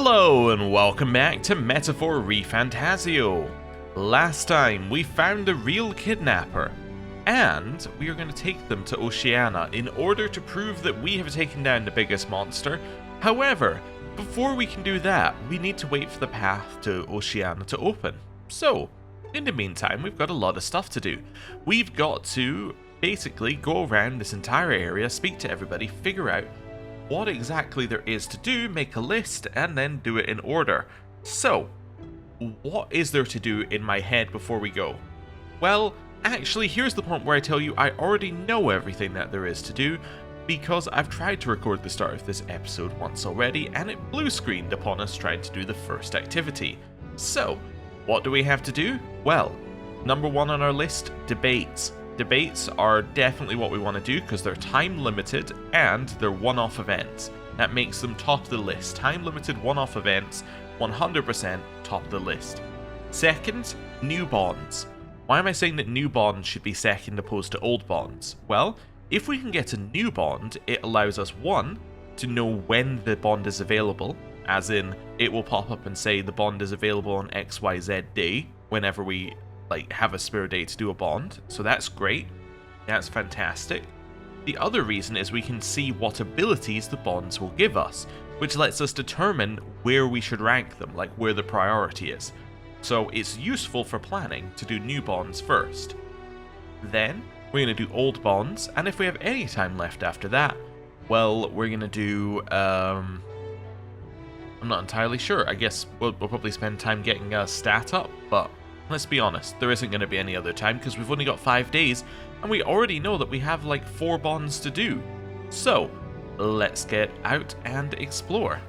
Hello and welcome back to Metaphor ReFantazio. Last time we found the real kidnapper, and we are going to take them to Oceania in order to prove that we have taken down the biggest monster. However, before we can do that, we need to wait for the path to Oceania to open. So, in the meantime, we've got a lot of stuff to do. We've got to basically go around this entire area, speak to everybody, figure out what exactly there is to do, make a list, and then do it in order. So, what is there to do in my head before we go? Well, actually, here's the point where I tell you I already know everything that there is to do, because I've tried to record the start of this episode once already, and it blue screened upon us trying to do the first activity. So, what do we have to do? Well, number one on our list, debates. Debates are definitely what we want to do because they're time limited and they're one-off events. That makes them top of the list. Time limited one-off events, 100% top of the list. Second, new bonds. Why am I saying that new bonds should be second opposed to old bonds? Well, if we can get a new bond, it allows us, one, to know when the bond is available, as in it will pop up and say the bond is available on XYZ day whenever we have a spare day to do a bond, so that's great. That's fantastic. The other reason is we can see what abilities the bonds will give us, which lets us determine where we should rank them, like where the priority is. So it's useful for planning to do new bonds first. Then we're going to do old bonds, and if we have any time left after that, well, we're going to do, I'm not entirely sure. I guess we'll probably spend time getting a stat up, but let's be honest, there isn't going to be any other time because we've only got 5 days and we already know that we have like 4 bonds to do. So, let's get out and explore.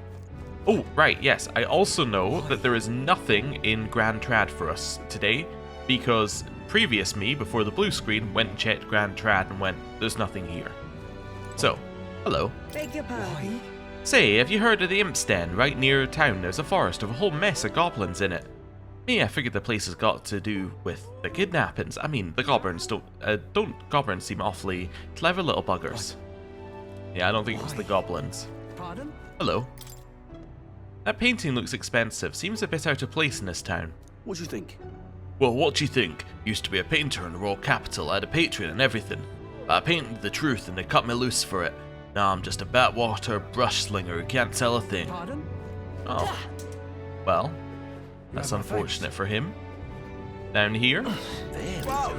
Oh, right, yes, I also know that there is nothing in Grand Trad for us today because previous me, before the blue screen, went and checked Grand Trad and went, there's nothing here. So, hello. Beg your pardon? Say, have you heard of the Imp's Den right near town? There's a forest of a whole mess of goblins in it. I figured the place has got to do with the kidnappings. I mean, the goblins goblins seem awfully clever little buggers. Yeah, I don't think it was the goblins. Pardon? Hello. That painting looks expensive. Seems a bit out of place in this town. What do you think? Well, what do you think? Used to be a painter in the royal capital. I had a patron and everything. I painted the truth and they cut me loose for it. Now I'm just a backwater brush slinger who can't tell a thing. Pardon? Oh. Well, that's unfortunate for him. Down here? Very good.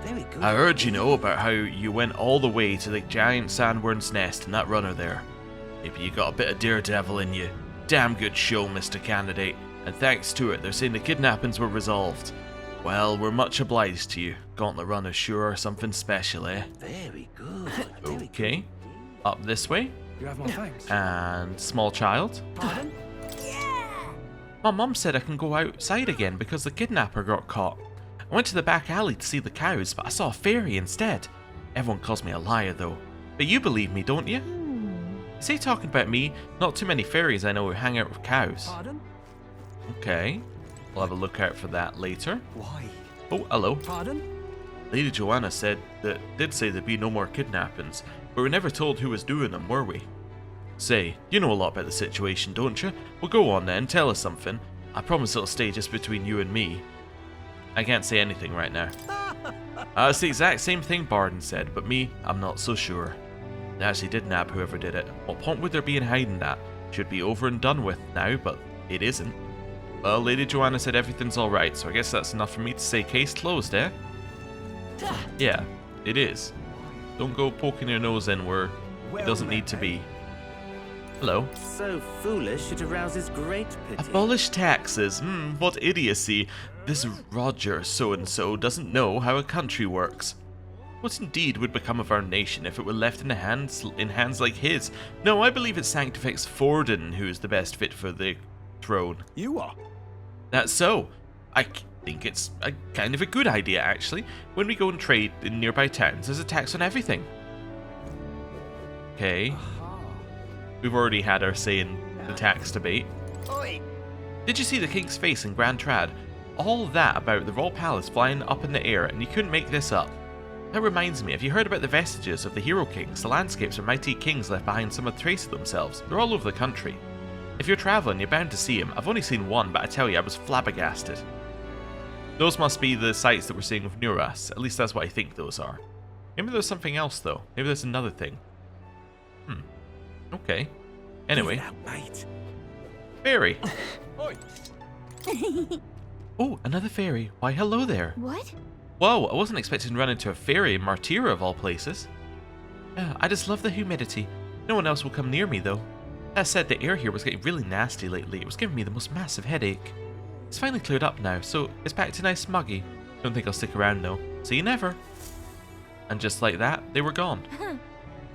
Very good. I heard you know about how you went all the way to the giant sandworm's nest and that runner there. Maybe you got a bit of daredevil in you. Damn good show, Mr. Candidate. And thanks to it, they're saying the kidnappings were resolved. Well, we're much obliged to you. Gauntlet runners sure are something special, eh? Very good. Very Okay. Up this way. You have my thanks. And small child. Pardon? My mum said I can go outside again because the kidnapper got caught. I went to the back alley to see the cows, but I saw a fairy instead. Everyone calls me a liar though. But you believe me, don't you? Is he talking about me? Not too many fairies I know who hang out with cows. Pardon? Okay. We'll have a look out for that later. Why? Oh, hello. Pardon? Lady Joanna did say there'd be no more kidnappings, but we were never told who was doing them, were we? Say, you know a lot about the situation, don't you? Well, go on then, tell us something. I promise it'll stay just between you and me. I can't say anything right now. It's the exact same thing Bardon said, but me, I'm not so sure. They actually did nab whoever did it. What point would there be in hiding that? Should be over and done with now, but it isn't. Well, Lady Joanna said everything's alright, so I guess that's enough for me to say case closed, eh? Yeah, it is. Don't go poking your nose in where it doesn't need to be. Hello. So foolish it arouses great pity. Abolish taxes. What idiocy. This Roger so-and-so doesn't know how a country works. What indeed would become of our nation if it were left in hands like his? No, I believe it sanctifies Forden who is the best fit for the throne. You are. That's so. I think it's a kind of a good idea, actually. When we go and trade in nearby towns, there's a tax on everything. Okay. We've already had our say in the tax debate. Oi! Did you see the king's face in Grand Trad? All that about the royal palace flying up in the air, and you couldn't make this up. That reminds me, have you heard about the vestiges of the hero kings? The landscapes where mighty kings left behind some trace of themselves. They're all over the country. If you're traveling, you're bound to see him. I've only seen one, but I tell you, I was flabbergasted. Those must be the sights that we're seeing with Nuras. At least that's what I think those are. Maybe there's something else, though. Maybe there's another thing. Okay. Anyway. Fairy. Oh, another fairy. Why, hello there. What? Whoa, I wasn't expecting to run into a fairy in Martira of all places. Yeah, I just love the humidity. No one else will come near me, though. That said, the air here was getting really nasty lately. It was giving me the most massive headache. It's finally cleared up now, so it's back to nice smuggy. Don't think I'll stick around, though. See you never. And just like that, they were gone.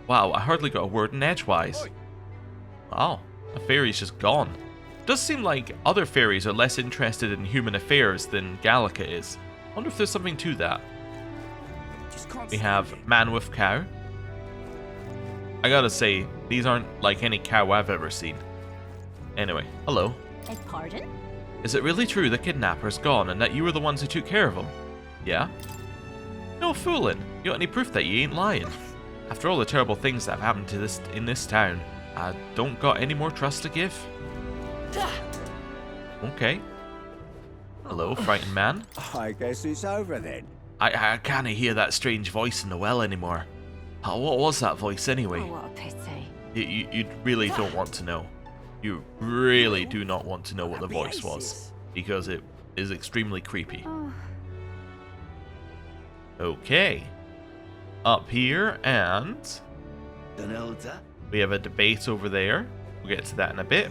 Wow, I hardly got a word in edgewise. Wow, a fairy's just gone. Does seem like other fairies are less interested in human affairs than Gallica is. I wonder if there's something to that. We have man with cow. I gotta say, these aren't like any cow I've ever seen. Anyway, hello. Pardon? Is it really true the kidnapper's gone and that you were the ones who took care of him? Yeah? No fooling. You got any proof that you ain't lying? After all the terrible things that have happened to in this town, I don't got any more trust to give. Okay. Hello, frightened man. I guess it's over then. I can't hear that strange voice in the well anymore. Oh, what was that voice anyway? Oh, what a pity. You really don't want to know. You really do not want to know what the voice was, because it is extremely creepy. Okay. Up here, and we have a debate over there. We'll get to that in a bit.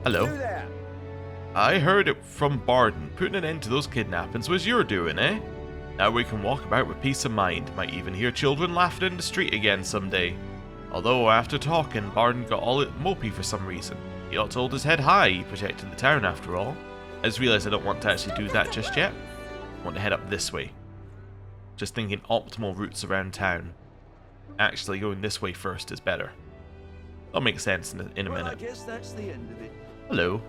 Hello. I heard it from Bardon. Putting an end to those kidnappings was your doing, eh? Now we can walk about with peace of mind. Might even hear children laughing in the street again someday. Although, after talking, Bardon got all mopey for some reason. He ought to hold his head high, protecting the town after all. I just realised I don't want to actually do that just yet. I want to head up this way. Just thinking optimal routes around town. Actually, going this way first is better. That'll make sense in a minute. I guess that's the end of it. Hello.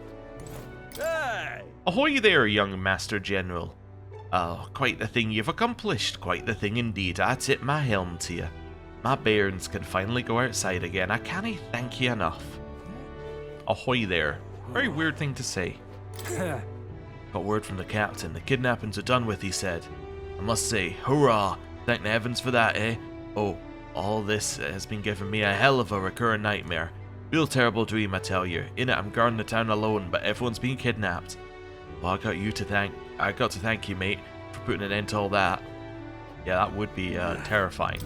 Hey! Ahoy there, young Master General. Oh, quite the thing you've accomplished. Quite the thing indeed. I tip my helm to you. My bairns can finally go outside again. I can't thank you enough. Ahoy there. Very weird thing to say. Got word from the captain. The kidnappings are done with, he said. I must say, hurrah! Thank the heavens for that, eh? Oh, all this has been giving me a hell of a recurring nightmare. Real terrible dream, I tell you. In it, I'm guarding the town alone, but everyone's being kidnapped. Well, I got to thank you, mate, for putting an end to all that. Yeah, that would be terrifying.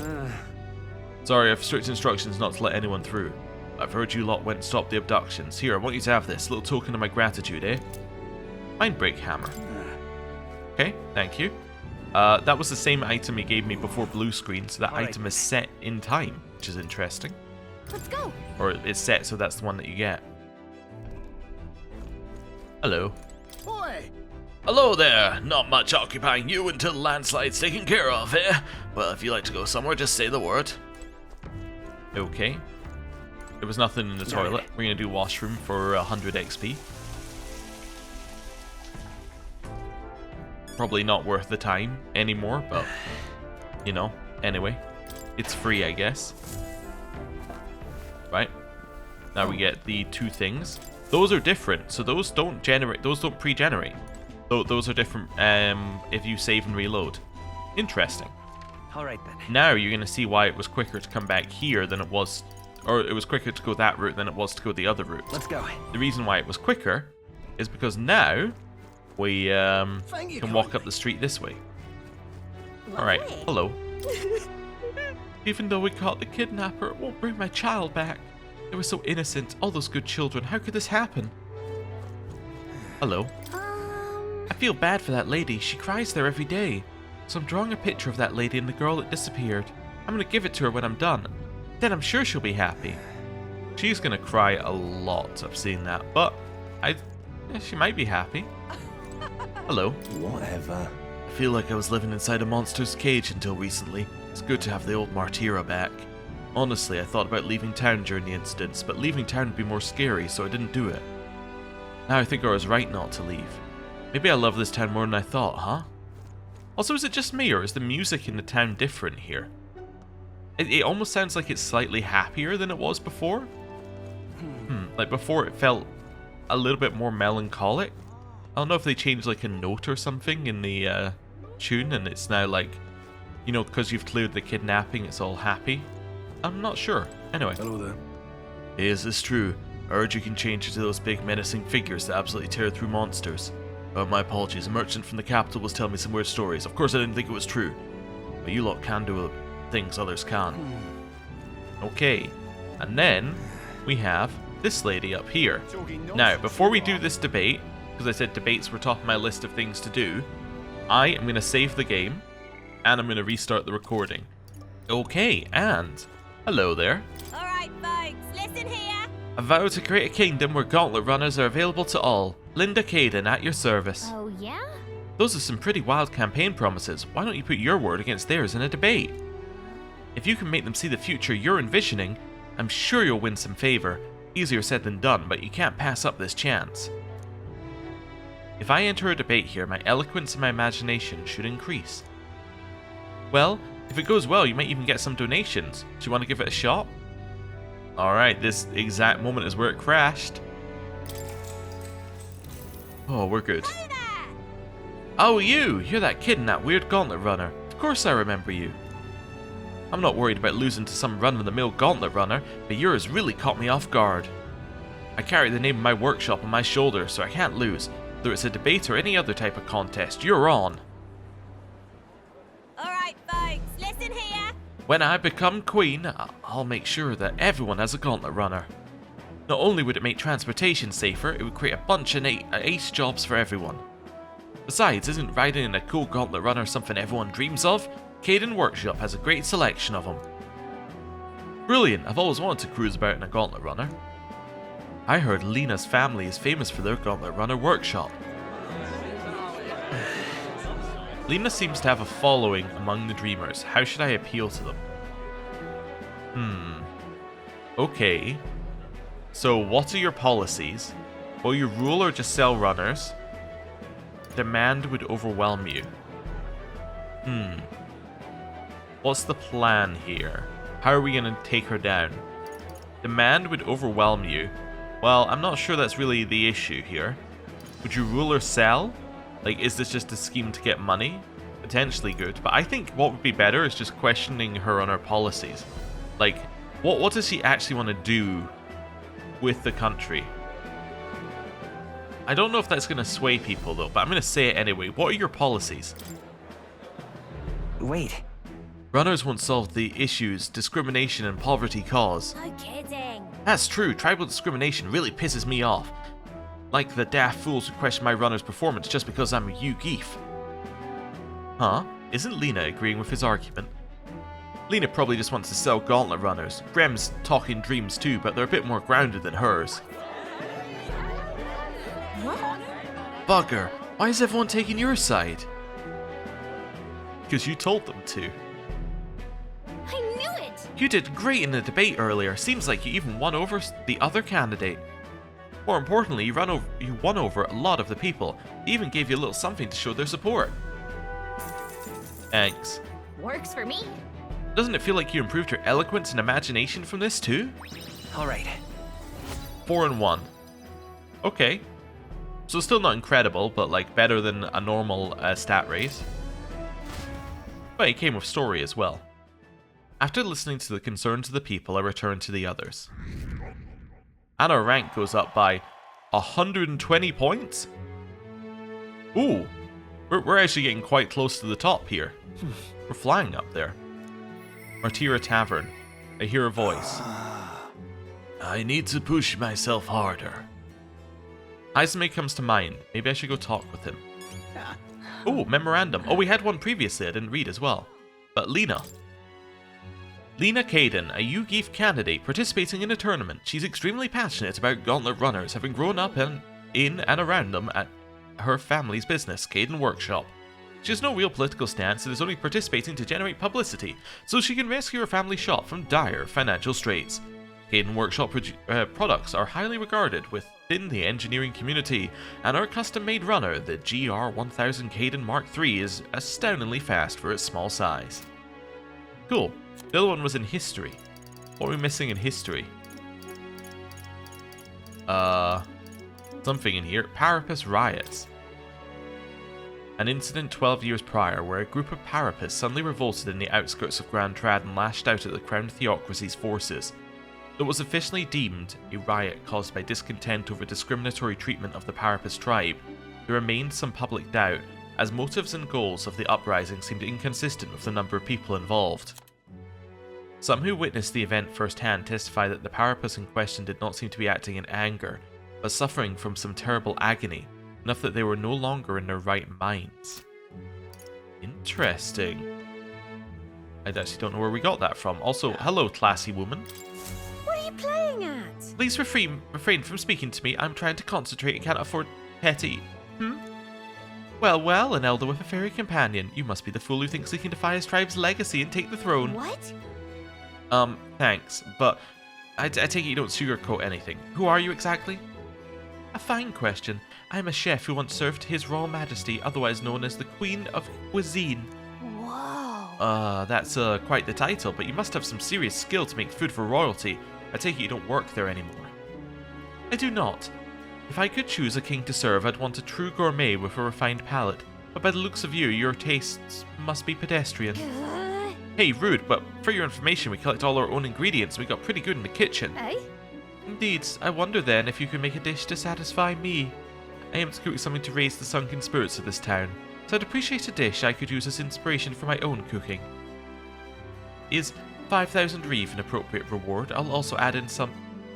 Sorry, I've strict instructions not to let anyone through. I've heard you lot went and stopped the abductions. Here, I want you to have this little token of my gratitude, eh? Mindbreak hammer. Okay, thank you. That was the same item he gave me before blue screen, so that item is set in time, which is interesting. Let's go. Or it's set so that's the one that you get. Hello. Boy! Hello there! Not much occupying you until the landslide's taken care of, eh? Well, if you like to go somewhere, just say the word. Okay. There was nothing in the toilet. We're gonna do washroom for 100 XP. Probably not worth the time anymore, but, you know, anyway. It's free, I guess. Right. Now we get the two things. Those are different, so those don't pre-generate. Those are different if you save and reload. Interesting. Alright then. Now you're going to see why it was quicker to come back here than it was, or it was quicker to go that route than it was to go the other route. Let's go. The reason why it was quicker is because now we can walk up the street this way. Alright, hello. Even though we caught the kidnapper, it won't bring my child back. They were so innocent, all those good children. How could this happen? Hello. I feel bad for that lady. She cries there every day. So I'm drawing a picture of that lady and the girl that disappeared. I'm going to give it to her when I'm done. Then I'm sure she'll be happy. She's going to cry a lot, I've seen that. But she might be happy. Hello. Whatever. I feel like I was living inside a monster's cage until recently. It's good to have the old Martira back. Honestly, I thought about leaving town during the incidents, but leaving town would be more scary, so I didn't do it. Now I think I was right not to leave. Maybe I love this town more than I thought, huh? Also, is it just me, or is the music in the town different here? It almost sounds like it's slightly happier than it was before. Like before it felt a little bit more melancholic. I don't know if they changed like a note or something in the tune and it's now like, you know, because you've cleared the kidnapping, it's all happy. I'm not sure. Anyway. Hello there. Is this true? I heard you can change into those big menacing figures that absolutely tear through monsters. My apologies, a merchant from the capital was telling me some weird stories. Of course I didn't think it was true. But you lot can do things others can't. Okay, and then we have this lady up here. Now, before we do this debate, because I said debates were top of my list of things to do, I am going to save the game, and I'm going to restart the recording. Okay, and hello there. Alright, folks, listen here. A vow to create a kingdom where gauntlet runners are available to all. Lina Kayden at your service. Oh, yeah? Those are some pretty wild campaign promises. Why don't you put your word against theirs in a debate? If you can make them see the future you're envisioning, I'm sure you'll win some favor. Easier said than done, but you can't pass up this chance. If I enter a debate here, my eloquence and my imagination should increase. Well, if it goes well, you might even get some donations. Do you want to give it a shot? Alright, this exact moment is where it crashed. Oh, we're good. Oh, you're that kid in that weird gauntlet runner. Of course I remember you. I'm not worried about losing to some run-of-the-mill gauntlet runner, but yours really caught me off guard. I carry the name of my workshop on my shoulder, so I can't lose. Whether it's a debate or any other type of contest, you're on. Alright, folks, listen here. When I become queen, I'll make sure that everyone has a gauntlet runner. Not only would it make transportation safer, it would create a bunch of ace jobs for everyone. Besides, isn't riding in a cool gauntlet runner something everyone dreams of? Kayden Workshop has a great selection of them. Brilliant, I've always wanted to cruise about in a gauntlet runner. I heard Lina's family is famous for their gauntlet runner workshop. Lina seems to have a following among the dreamers. How should I appeal to them? Okay. So what are your policies? Will you rule or just sell runners? Demand would overwhelm you. What's the plan here? How are we going to take her down? Demand would overwhelm you. Well, I'm not sure that's really the issue here. Would you rule or sell? Like, is this just a scheme to get money? Potentially good, but I think what would be better is just questioning her on her policies. Like, what does she actually want to do with the country? I don't know if that's going to sway people though, but I'm going to say it anyway. What are your policies? Wait. Runners won't solve the issues discrimination and poverty cause. No kidding. That's true, tribal discrimination really pisses me off. Like the daft fools who question my runner's performance just because I'm a Geef. Huh? Isn't Lina agreeing with his argument? Lina probably just wants to sell gauntlet runners. Grem's talking dreams too, but they're a bit more grounded than hers. What? Bugger, why is everyone taking your side? Because you told them to. I knew it! You did great in the debate earlier. Seems like you even won over the other candidate. More importantly, you won over a lot of the people. They even gave you a little something to show their support. Thanks. Works for me. Doesn't it feel like you improved your eloquence and imagination from this too? All right. 4 and 1. Okay. So still not incredible, but like better than a normal stat raise. But it came with story as well. After listening to the concerns of the people, I return to the others. And our rank goes up by 120 points? Ooh, we're actually getting quite close to the top here. We're flying up there. Martira Tavern. I hear a voice. I need to push myself harder. Heismay comes to mind. Maybe I should go talk with him. Oh, memorandum. Oh, we had one previously I didn't read as well. But Lina Kayden, a Geef candidate participating in a tournament. She's extremely passionate about gauntlet runners, having grown up in and around them at her family's business, Kayden Workshop. She has no real political stance and is only participating to generate publicity, so she can rescue her family shop from dire financial straits. Kayden Workshop products are highly regarded within the engineering community, and our custom-made runner, the GR1000 Kayden Mark III, is astoundingly fast for its small size. Cool. The other one was in history. What are we missing in history? something in here. Parapus riots. An incident 12 years prior where a group of Parapus suddenly revolted in the outskirts of Grand Trad and lashed out at the Crown Theocracy's forces. It was officially deemed a riot caused by discontent over discriminatory treatment of the Parapus tribe. There remained some public doubt, as motives and goals of the uprising seemed inconsistent with the number of people involved. Some who witnessed the event firsthand testify that the Parapus in question did not seem to be acting in anger, but suffering from some terrible agony, enough that they were no longer in their right minds. Interesting. I actually don't know where we got that from. Also, hello, classy woman. What are you playing at? Please refrain from speaking to me. I'm trying to concentrate and can't afford petty. Well, an elder with a fairy companion. You must be the fool who thinks he can defy his tribe's legacy and take the throne. What? Thanks, but I take it you don't sugarcoat anything. Who are you exactly? A fine question. I'm a chef who once served His Royal Majesty, otherwise known as the Queen of Cuisine. Whoa. That's quite the title, but you must have some serious skill to make food for royalty. I take it you don't work there anymore. I do not. If I could choose a king to serve, I'd want a true gourmet with a refined palate. But by the looks of you, your tastes must be pedestrian. Hey, rude, but for your information, we collect all our own ingredients and we got pretty good in the kitchen. Eh? Indeed, I wonder then if you could make a dish to satisfy me. I am to cook something to raise the sunken spirits of this town, so I'd appreciate a dish I could use as inspiration for my own cooking. Is 5,000 reeve an appropriate reward? I'll also add in some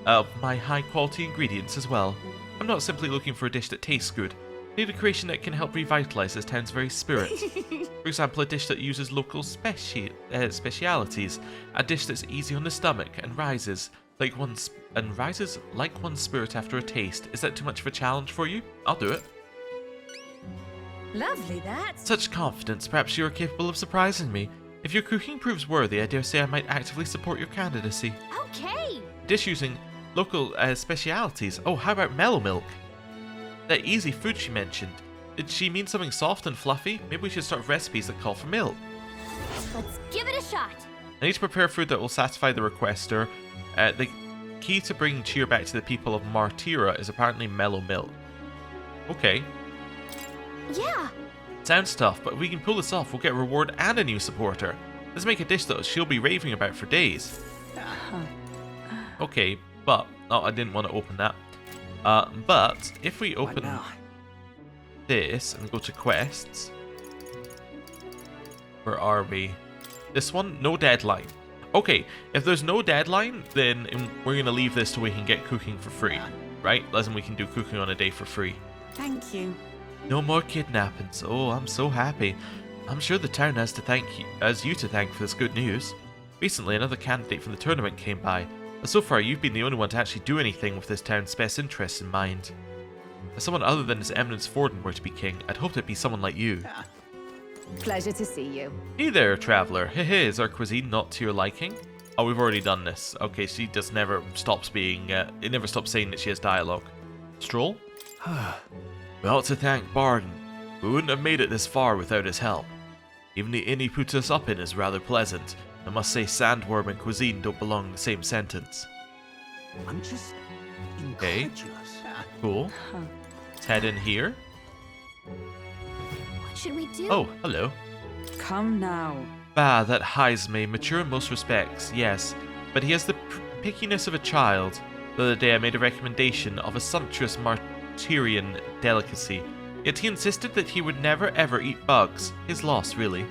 of my high-quality ingredients as well. I'm not simply looking for a dish that tastes good. I need a creation that can help revitalize this town's very spirit. For example, a dish that uses local specialities, a dish that's easy on the stomach and rises like one's spirit after a taste. Is that too much of a challenge for you? I'll do it. Lovely, that. Such confidence. Perhaps you are capable of surprising me. If your cooking proves worthy, I dare say I might actively support your candidacy. Okay. Dish using local specialities. Oh, how about mellow milk? That easy food she mentioned. Did she mean something soft and fluffy? Maybe we should start with recipes that call for milk. Let's give it a shot. I need to prepare food that will satisfy the requester. The key to bringing cheer back to the people of Martira is apparently mellow milk. Okay. Yeah. Sounds tough, but if we can pull this off, we'll get a reward and a new supporter. Let's make a dish that she'll be raving about for days. Okay, but... Oh, I didn't want to open that. But if we open this and go to quests... Where are we? This one? No deadline. Okay, if there's no deadline, then we're going to leave this till we can get cooking for free. Right? As in we can do cooking on a day for free. Thank you. No more kidnappings. Oh, I'm so happy. I'm sure the town has you to thank for this good news. Recently, another candidate from the tournament came by, but so far you've been the only one to actually do anything with this town's best interests in mind. If someone other than His Eminence Forden were to be king, I'd hoped it'd be someone like you. Pleasure to see you. Hey there, traveller. Hey, is our cuisine not to your liking? Oh, we've already done this. Okay, she just never stops being... it never stops saying that she has dialogue. Stroll? We ought to thank Bardon. We wouldn't have made it this far without his help. Even the inn he puts us up in is rather pleasant. I must say sandworm and cuisine don't belong in the same sentence. I'm just Okay. incredulous. Cool. Let's head in here. What should we do? Oh, hello. Come now. Bah, that Heismay, mature in most respects, yes, but he has the pickiness of a child. The other day I made a recommendation of a sumptuous Martirian delicacy, yet he insisted that he would never ever eat bugs. His loss, really.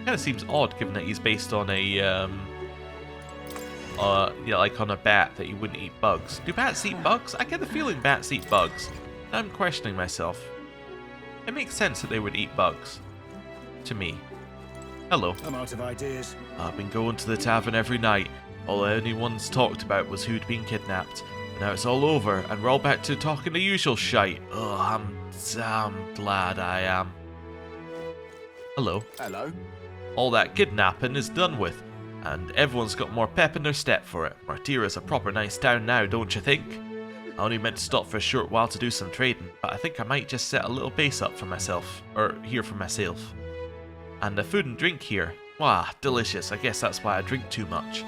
Kinda seems odd given that he's based on a, yeah, like on a bat, that he wouldn't eat bugs. Do bats eat bugs? I get the feeling bats eat bugs. Now I'm questioning myself. It makes sense that they would eat bugs. To me. Hello. I'm out of ideas. I've been going to the tavern every night. All anyone's talked about was who'd been kidnapped. But now it's all over, and we're all back to talking the usual shite. Oh, I'm glad I am. Hello. Hello. All that kidnapping is done with, and everyone's got more pep in their step for it. Martira's a proper nice town now, don't you think? I only meant to stop for a short while to do some trading, but I think I might just set a little base up for myself, or here for myself. And the food and drink here, wow, delicious. I guess that's why I drink too much.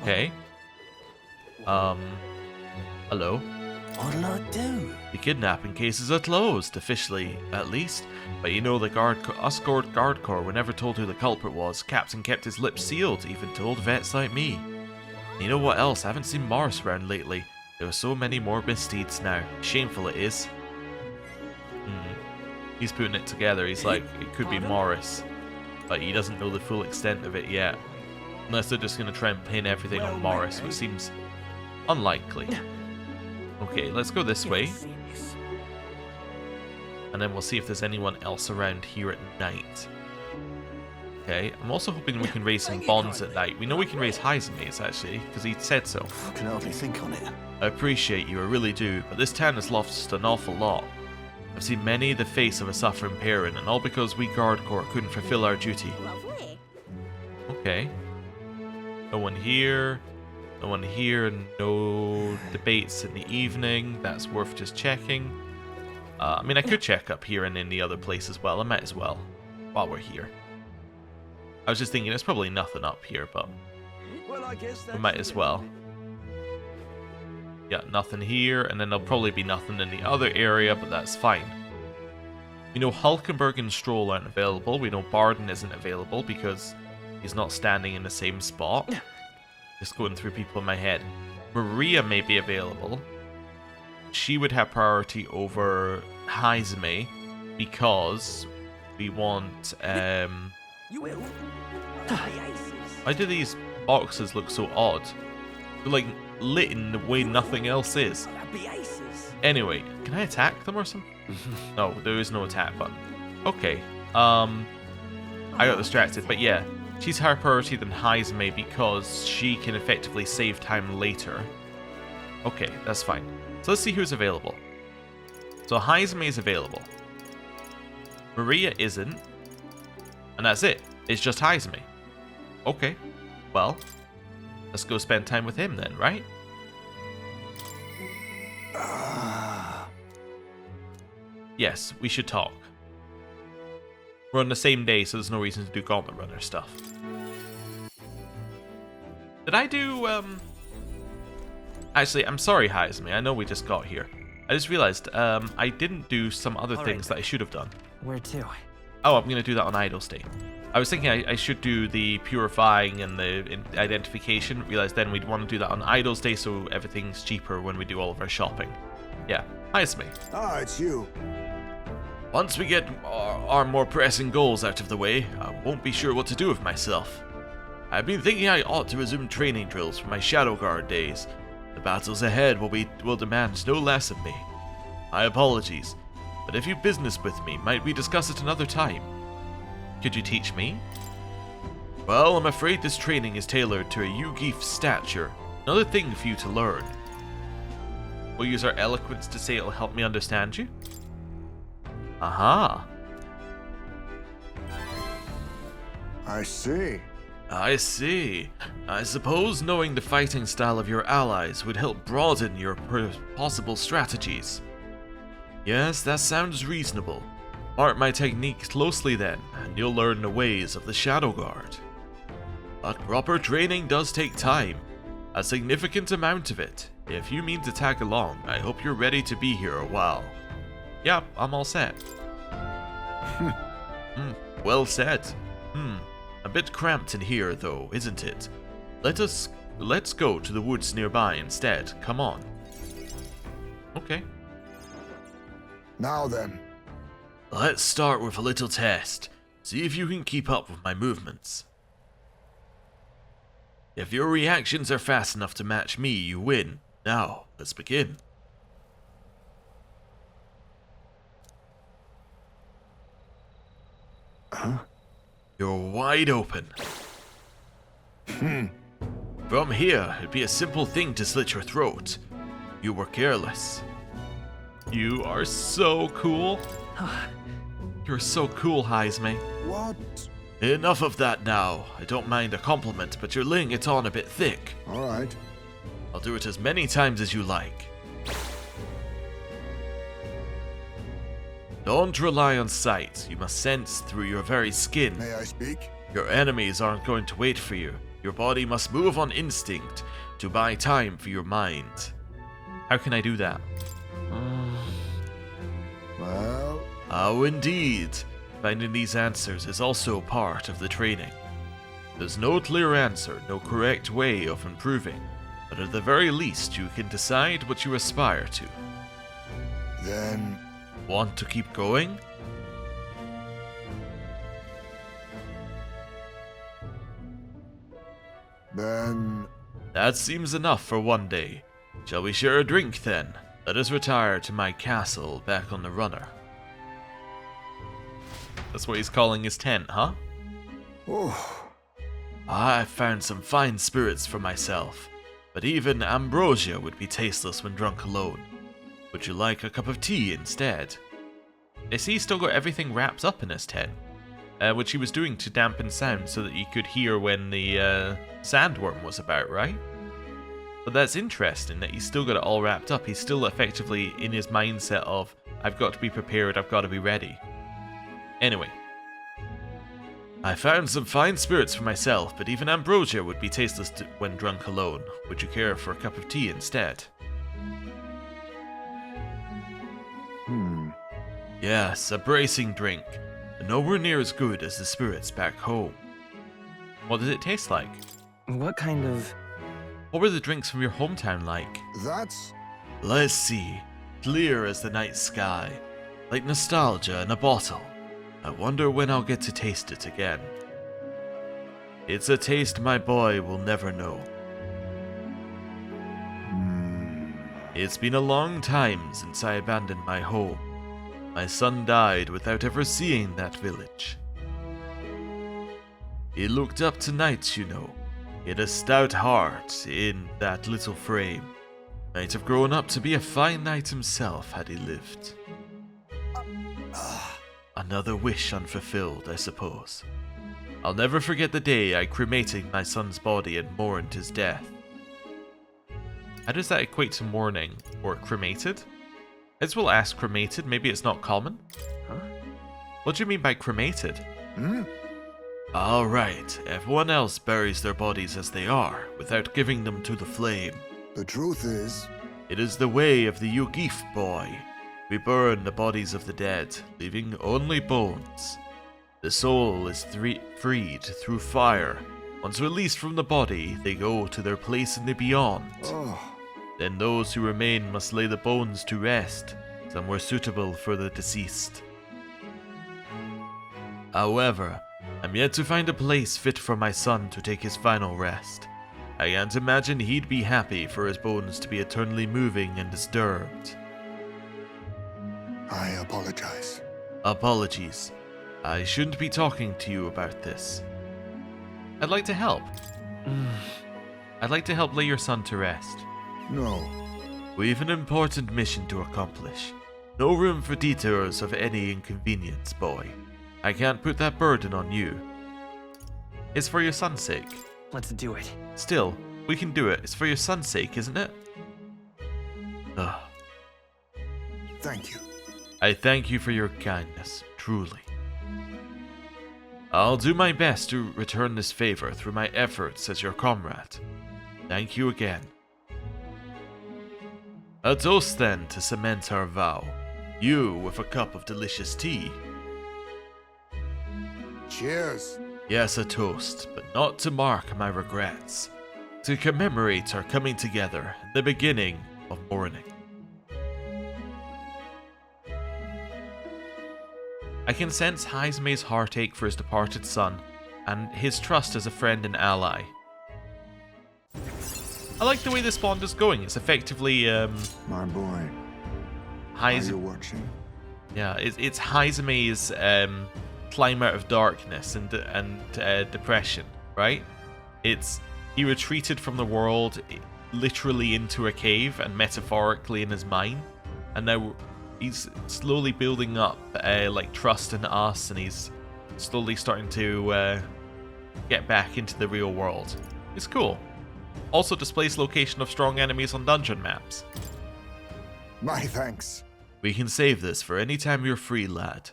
Okay. Hello? What'll I do? The kidnapping case is closed, officially, at least. But you know, the us guard corps were never told who the culprit was. Captain kept his lips sealed, even told vets like me. You know what else? I haven't seen Morris around lately. There are so many more misdeeds now. Shameful it is. He's putting it together. He's like, it could be Morris. But he doesn't know the full extent of it yet. Unless they're just going to try and pin everything on Morris, which seems unlikely. Okay, let's go this way. And then we'll see if there's anyone else around here at night. Okay, I'm also hoping we can raise some bonds at night. We know we can raise Heismay's, actually, because he said so. I can hardly think on it. I appreciate you, I really do, but this town has lost an awful lot. I've seen many the face of a suffering parent, and all because we guard corps couldn't fulfill our duty. Lovely. Okay. No one here. No one here. No debates in the evening. That's worth just checking. I mean, I could check up here and in the other place as well. I might as well, while we're here. I was just thinking, there's probably nothing up here, but Well, I guess we might as well. Yeah, nothing here, and then there'll probably be nothing in the other area, but that's fine. We know Hulkenberg and Stroll aren't available. We know Bardon isn't available because he's not standing in the same spot. Just going through people in my head. Maria may be available. She would have priority over Heismay because we want... You will. Why do these boxes look so odd? They're like lit in the way nothing else is. Anyway, can I attack them or something? No, there is no attack button. Okay. I got distracted, but yeah. She's higher priority than Heismay because she can effectively save time later. Okay, that's fine. So let's see who's available. So Heismay is available. Maria isn't. And that's it. It's just Heismay. Okay. Well, let's go spend time with him then, right? Yes, we should talk. We're on the same day, so there's no reason to do Gauntlet Runner stuff. Did I do, Actually, I'm sorry, Heismay. I know we just got here. I just realized, I didn't do some other things that I should have done. Where to? Oh, I'm going to do that on Idle State. I was thinking I should do the purifying and the identification. Realized then we'd want to do that on Idle Day so everything's cheaper when we do all of our shopping. Yeah, Heismay. Ah, it's you. Once we get our more pressing goals out of the way, I won't be sure what to do with myself. I've been thinking I ought to resume training drills for my Shadow Guard days. The battles ahead will demand no less of me. My apologies, but if you've business with me, might we discuss it another time? Could you teach me? Well, I'm afraid this training is tailored to a Yu-Gi's stature. Another thing for you to learn. We'll use our eloquence to say it'll help me understand you. Aha. I see. I see. I suppose knowing the fighting style of your allies would help broaden your possible strategies. Yes, that sounds reasonable. Mark my technique closely then, and you'll learn the ways of the Shadow Guard. But proper training does take time. A significant amount of it. If you mean to tag along, I hope you're ready to be here a while. Yep, I'm all set. Well said. A bit cramped in here though, isn't it? Let's go to the woods nearby instead. Come on. Okay. Now then. Let's start with a little test. See if you can keep up with my movements. If your reactions are fast enough to match me, you win. Now, let's begin. Huh? You're wide open. From here, it'd be a simple thing to slit your throat. You were careless. You are so cool. You're so cool, Heismay. What? Enough of that now. I don't mind a compliment, but you're laying it on a bit thick. All right. I'll do it as many times as you like. Don't rely on sight. You must sense through your very skin. May I speak? Your enemies aren't going to wait for you. Your body must move on instinct to buy time for your mind. How can I do that? Well, Oh, indeed. Finding these answers is also part of the training. There's no clear answer, no correct way of improving, but at the very least you can decide what you aspire to. then Want to keep going? That seems enough for one day. Shall we share a drink then? Let us retire to my castle back on the runner. That's what he's calling his tent, huh? oh, I found some fine spirits for myself, but even ambrosia would be tasteless when drunk alone. Would you like a cup of tea instead? Is he still got everything wrapped up in his tent? Which he was doing to dampen sound so that he could hear when the sandworm was about, right? But that's interesting that he's still got it all wrapped up. He's still effectively in his mindset of, I've got to be prepared, I've got to be ready. Anyway. I found some fine spirits for myself, but even ambrosia would be tasteless when drunk alone. Would you care for a cup of tea instead? Yes, a bracing drink, but nowhere near as good as the spirits back home. What did it taste like? What kind of... What were the drinks from your hometown like? that's Let's see. Clear as the night sky, like nostalgia in a bottle. I wonder when I'll get to taste it again. It's a taste my boy will never know. It's been a long time since I abandoned my home. My son died without ever seeing that village. He looked up to knights, you know. He had a stout heart in that little frame. Might have grown up to be a fine knight himself had he lived. Another wish unfulfilled, I suppose. I'll never forget the day I cremated my son's body and mourned his death. How does that equate to mourning or cremated? As well ask cremated, maybe it's not common? Huh? What do you mean by cremated? Alright, everyone else buries their bodies as they are, without giving them to the flame. the truth is. It is the way of the Yugif boy. We burn the bodies of the dead, leaving only bones. The soul is freed through fire. Once released from the body, they go to their place in the beyond. Oh, Then those who remain must lay the bones to rest, somewhere suitable for the deceased. However, I'm yet to find a place fit for my son to take his final rest. I can't imagine he'd be happy for his bones to be eternally moving and disturbed. I apologize. Apologies. I shouldn't be talking to you about this. I'd like to help. I'd like to help lay your son to rest. No. We've an important mission to accomplish. No room for detours of any inconvenience, boy. I can't put that burden on you. It's for your son's sake. Let's do it. Still, we can do it. It's for your son's sake, isn't it? Ugh. Thank you. I thank you for your kindness, truly. I'll do my best to return this favor through my efforts as your comrade. Thank you again. A toast then to cement our vow. You with a cup of delicious tea. Cheers. Yes, a toast, but not to mark my regrets. To commemorate our coming together and the beginning of mourning. I can sense Heismay's heartache for his departed son, and his trust as a friend and ally. I like the way this bond is going. It's effectively, My boy. Are you watching? Yeah, it's Heismay's climb out of darkness and depression, right? He retreated from the world literally into a cave and metaphorically in his mind, and now he's slowly building up like trust in us, and he's slowly starting to get back into the real world. It's cool. Also displays location of strong enemies on dungeon maps. My thanks. We can save this for any time you're free, lad.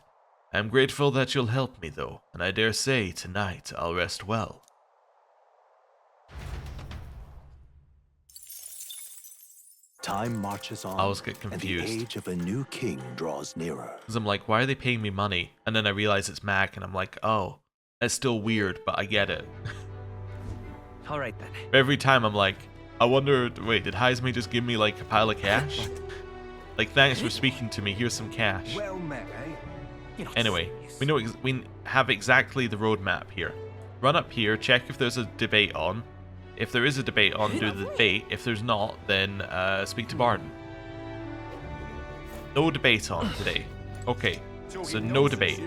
I'm grateful that you'll help me though, and I dare say tonight I'll rest well. Time marches on. I always get And the confused. age of a new king draws nearer. Because I'm like, why are they paying me money? And then I realize it's Mac, and I'm like, oh, it's still weird, but I get it. All right then. Every time I'm like, I wonder, wait, did Heismay just give me like a pile of cash? Like, thanks for speaking to me, here's some cash. Well met, eh? You're not Anyway, serious. we know we have exactly the roadmap here. Run up here, check if there's a debate on. If there is a debate on, do the debate. If there's not, then speak to Bardon. No debate on today. Okay, so no debate.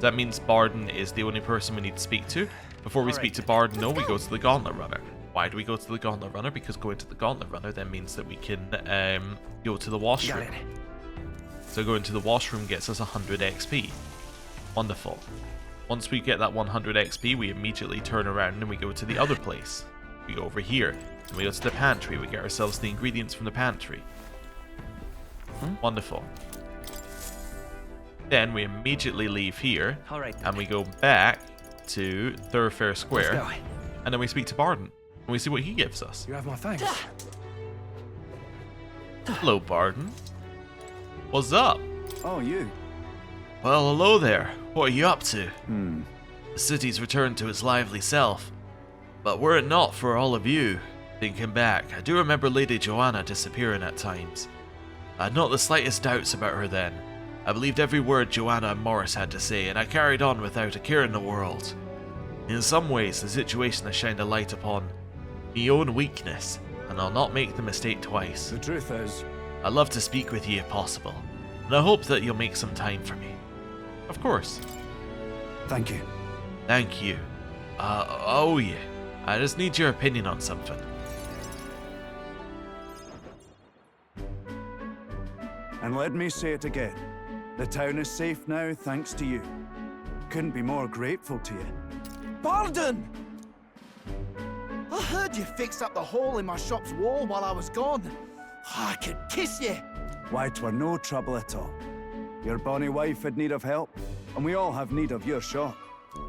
That means Bardon is the only person we need to speak to. Before we speak to Bardon, no, we go to the Gauntlet Runner. Why do we go to the Gauntlet Runner? Because going to the Gauntlet Runner then means that we can go to the washroom. Got it. So going to the washroom gets us 100 XP. Wonderful. Once we get that 100 XP, we immediately turn around and we go to the other place. We go over here, and we go to the pantry. We get ourselves the ingredients from the pantry. Wonderful. Then we immediately leave here, All right. and we go back to Thoroughfare Square, Let's go. and then we speak to Bardon, and we see what he gives us. You have my thanks. Hello, Bardon. What's up? Oh, you. Well, hello there. What are you up to? Hmm. The city's returned to its lively self. But were it not for all of you, thinking back, I do remember Lady Joanna disappearing at times. I had not the slightest doubts about her then. I believed every word Joanna and Morris had to say, and I carried on without a care in the world. In some ways, the situation has shined a light upon my own weakness, and I'll not make the mistake twice. The truth is, I'd love to speak with you if possible, and I hope that you'll make some time for me. Of course. thank you. Thank you. Oh yeah. I just need your opinion on something. And let me say it again. The town is safe now thanks to you. Couldn't be more grateful to you. Bardon! I heard you fixed up the hole in my shop's wall while I was gone. I could kiss you. Why, 'twere no trouble at all. Your bonny wife had need of help, and we all have need of your shop.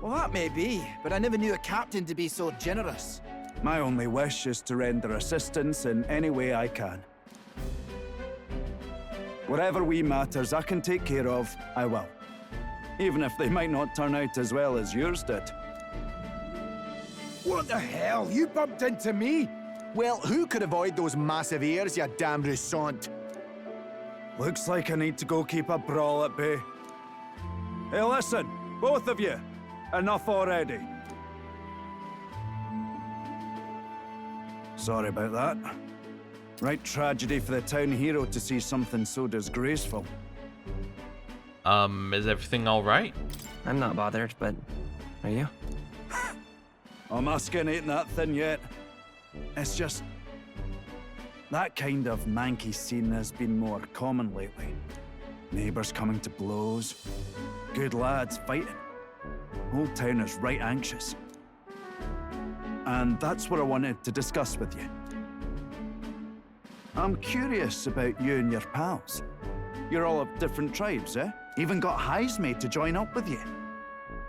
Well, that may be, but I never knew a captain to be so generous. My only wish is to render assistance in any way I can. Whatever wee matters I can take care of, I will. Even if they might not turn out as well as yours did. What the hell? You bumped into me? Well, who could avoid those massive ears, you damn russant? Looks like I need to go keep a brawl at bay. Hey, listen, both of you. Enough already. Sorry about that. Right tragedy for the town hero to see something so disgraceful. Is everything alright? I'm not bothered, but are you? Oh, my skin ain't that thin yet. It's just... that kind of manky scene has been more common lately. Neighbours coming to blows. Good lads fighting. Whole town is right anxious. And that's what I wanted to discuss with you. I'm curious about you and your pals. You're all of different tribes, eh? Even got Heismay to join up with you.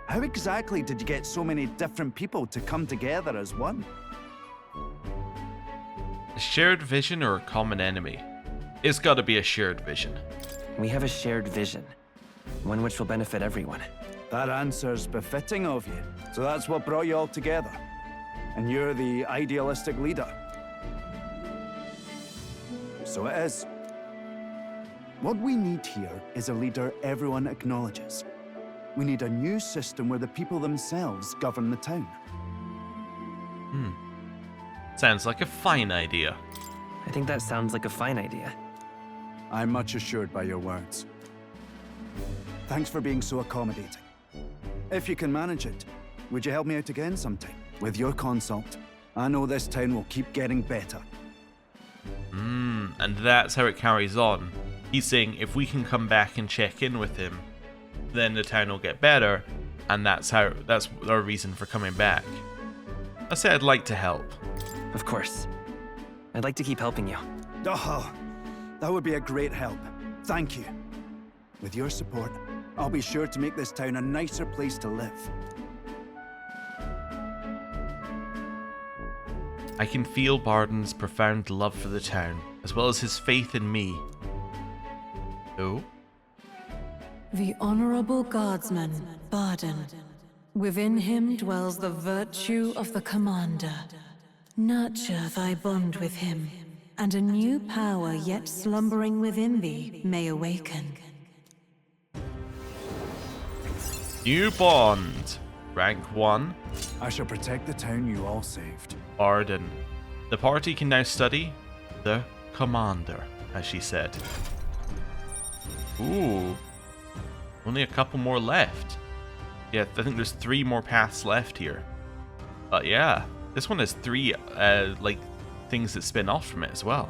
How exactly did you get so many different people to come together as one? A shared vision or a common enemy? It's gotta be a shared vision. We have a shared vision, one which will benefit everyone. That answer's befitting of you. So that's what brought you all together. And you're the idealistic leader. So it is. What we need here is a leader everyone acknowledges. We need a new system where the people themselves govern the town. Sounds like a fine idea. I think that sounds like a fine idea. I'm much assured by your words. Thanks for being so accommodating. If you can manage it, would you help me out again sometime? With your consult, I know this town will keep getting better. And that's how it carries on. He's saying if we can come back and check in with him, then the town will get better, and that's our reason for coming back. I said I'd like to help. Of course. I'd like to keep helping you. Oh, that would be a great help. Thank you. With your support, I'll be sure to make this town a nicer place to live. I can feel Bardon's profound love for the town, as well as his faith in me. Oh? The Honorable Guardsman, Bardon. Within him dwells the virtue of the Commander. Nurture thy bond with him, and a new power yet slumbering within thee may awaken. New bond. Rank 1. I shall protect the town you all saved. Bardon. The party can now study the Commander, as she said. Ooh. Only a couple more left. Yeah, I think there's 3 more paths left here. But yeah, this one has 3 like things that spin off from it as well.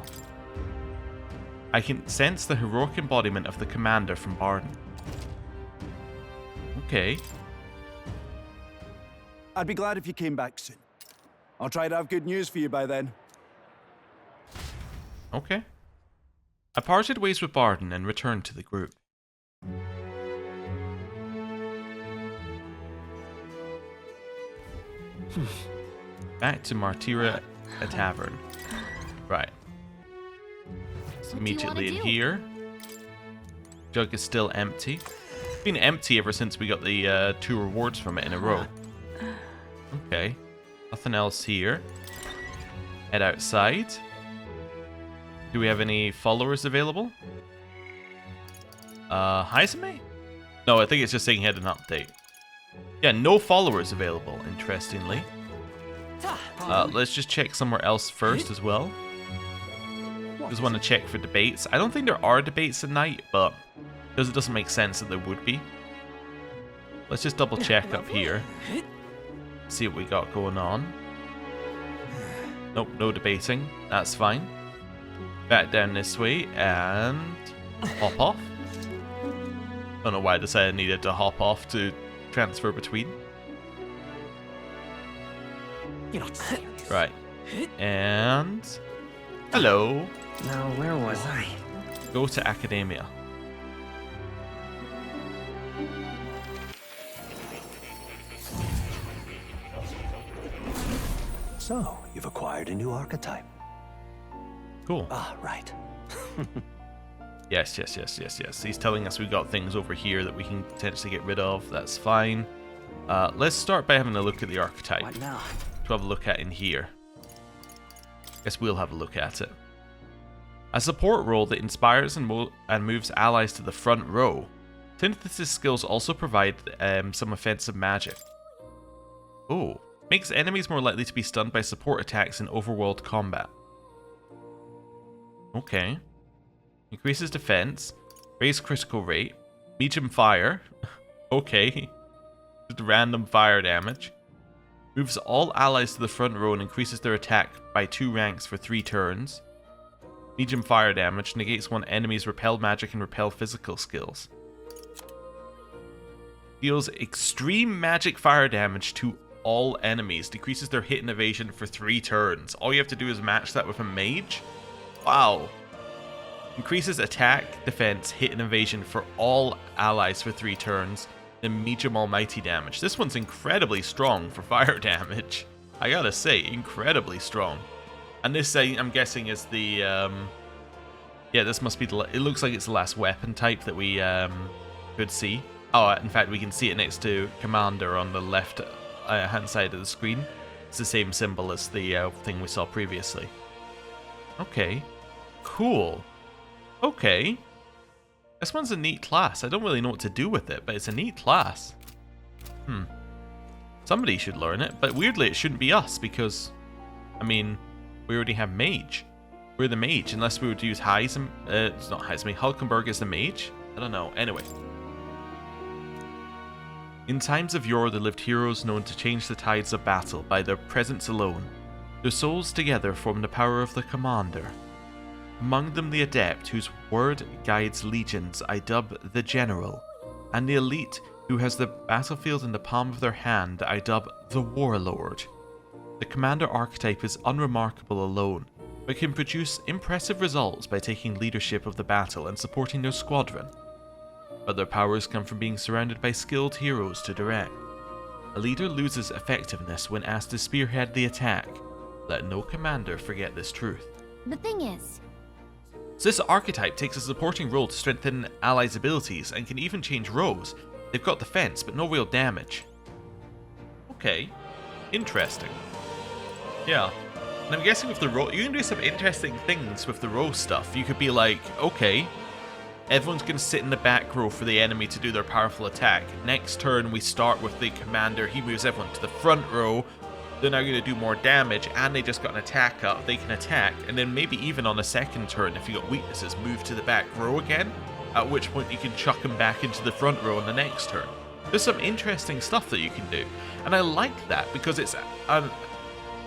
I can sense the heroic embodiment of the Commander from Bardon. Okay. I'd be glad if you came back soon. I'll try to have good news for you by then. Okay. I parted ways with Bardon and returned to the group. Back to Martira, a tavern. Right. So immediately in here. Jug is still empty. It's been empty ever since we got the 2 rewards from it in a row. Okay. Nothing else here. Head outside. Do we have any followers available? Heismay? No, I think it's just saying he had an update. Yeah, no followers available, interestingly. Let's just check somewhere else first as well. Just want to check for debates. I don't think there are debates at night, but because it doesn't make sense that there would be. Let's just double check up here. See what we got going on. Nope, no debating. That's fine. Back down this way and hop off. Don't know why I decided I needed to hop off to transfer between. You're not serious. Right. And hello. Now, where was I? Go to Academia. So, you've acquired a new archetype. Cool. Ah, right. Yes. He's telling us we got things over here that we can potentially get rid of. That's fine. Let's start by having a look at the archetype. What now? To have a look at in here. Guess we'll have a look at it. A support role that inspires and moves allies to the front row. Synthesis skills also provide some offensive magic. Oh. Makes enemies more likely to be stunned by support attacks in overworld combat. Okay. Increases defense. Raise critical rate. Medium fire. Okay. Just random fire damage. Moves all allies to the front row and increases their attack by 2 ranks for 3 turns. Medium fire damage. Negates one enemy's repel magic and repel physical skills. Deals extreme magic fire damage to all enemies. Decreases their hit and evasion for 3 turns. All you have to do is match that with a mage? Wow. Increases attack, defense, hit and evasion for all allies for 3 turns. Then medium almighty damage. This one's incredibly strong for fire damage. I gotta say, incredibly strong. And this, I'm guessing, is the... yeah, this must be the... It looks like it's the last weapon type that we could see. Oh, in fact, we can see it next to Commander on the left hand side of the screen. It's the same symbol as the thing we saw previously. Okay. Cool. Okay. This one's a neat class. I don't really know what to do with it, but it's a neat class. Somebody should learn it, but weirdly it shouldn't be us because, I mean, we already have mage. We're the mage, unless we were to use Heismay. It's not Heismay. Hulkenberg is the mage? I don't know. Anyway. In times of yore, there lived heroes known to change the tides of battle by their presence alone. Their souls together form the power of the Commander. Among them the adept, whose word guides legions, I dub the General, and the elite, who has the battlefield in the palm of their hand, I dub the Warlord. The Commander archetype is unremarkable alone, but can produce impressive results by taking leadership of the battle and supporting their squadron. But their powers come from being surrounded by skilled heroes to direct. A leader loses effectiveness when asked to spearhead the attack. Let no commander forget this truth. The thing is, So this archetype takes a supporting role to strengthen allies' abilities and can even change roles. They've got defense, but no real damage. Okay, interesting. Yeah, and I'm guessing with the role, you can do some interesting things with the role stuff. You could be like, okay, everyone's going to sit in the back row for the enemy to do their powerful attack. Next turn, we start with the commander. He moves everyone to the front row. They're now going to do more damage, and they just got an attack up. They can attack, and then maybe even on a second turn, if you got weaknesses, move to the back row again, at which point you can chuck them back into the front row on the next turn. There's some interesting stuff that you can do, and I like that because it's an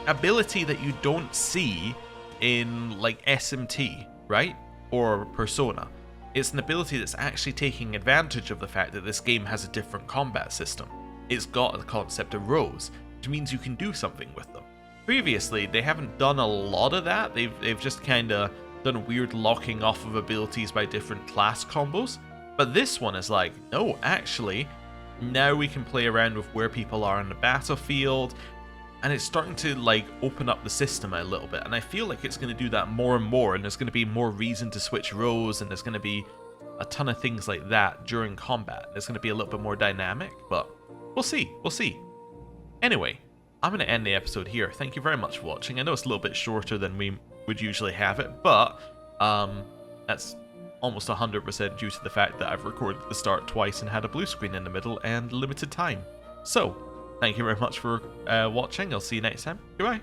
ability that you don't see in, like, SMT, right? Or Persona. It's an ability that's actually taking advantage of the fact that this game has a different combat system. It's got the concept of rows, which means you can do something with them. Previously, they haven't done a lot of that. They've just kind of done weird locking off of abilities by different class combos. But this one is like, no, actually, now we can play around with where people are on the battlefield, and it's starting to like open up the system a little bit. And I feel like it's going to do that more and more, and there's going to be more reason to switch rows, and there's going to be a ton of things like that during combat. It's going to be a little bit more dynamic, but we'll see. We'll see. Anyway, I'm going to end the episode here. Thank you very much for watching. I know it's a little bit shorter than we would usually have it, but that's almost 100% due to the fact that I've recorded the start twice and had a blue screen in the middle and limited time. So, thank you very much for watching. I'll see you next time. Goodbye.